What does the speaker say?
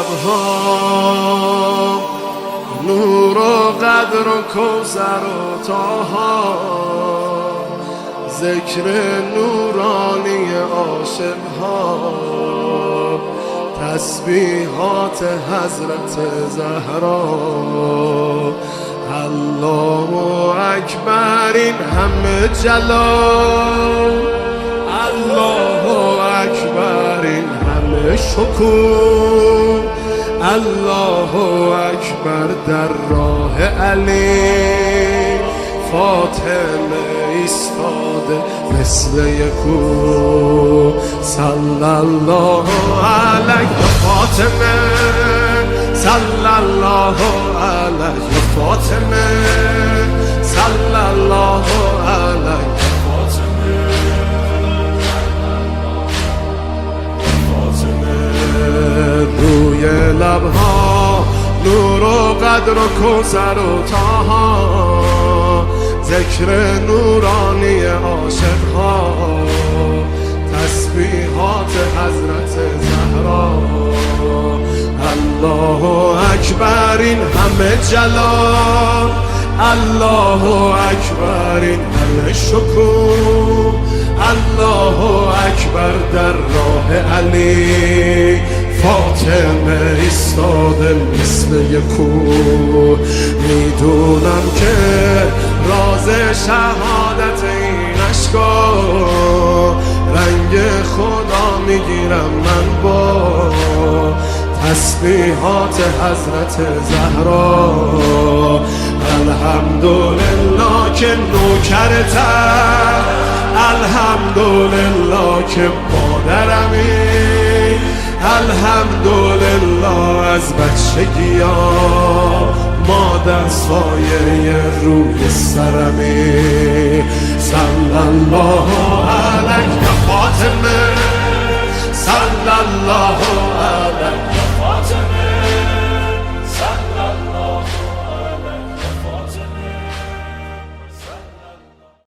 لبها نور و قدر و کوثر و طاها، ذکر نورانی عاشقها، تسبیحات حضرت زهرا. الله اکبر این همه جلال، الله اکبر این همه شکوه، الله اکبر در راه علی، فاطمه ایستاده مثل یکو. صلی الله علیه فاطمه، صلی الله علیه فاطمه، صلی الله علیه روی لبها نور و قدر و کوثر و طاها، ذکر نورانی عاشقها، تسبیحات حضرت زهرا. الله اکبر این همه جلال، الله اکبر این همه شکوه، الله اکبر در راه علی، فاطمه ایستاده مثل یکو. میدونم که راز شهادت این عشقا، رنگ خدا میگیرم من با تسبیحات حضرت زهرا. الحمدلله که نوکرتم، الحمدلله که مادرمی، الحمدلله از بچگیا مادر سایه روی سرمی. صلی الله علیه فاطمه، صلی الله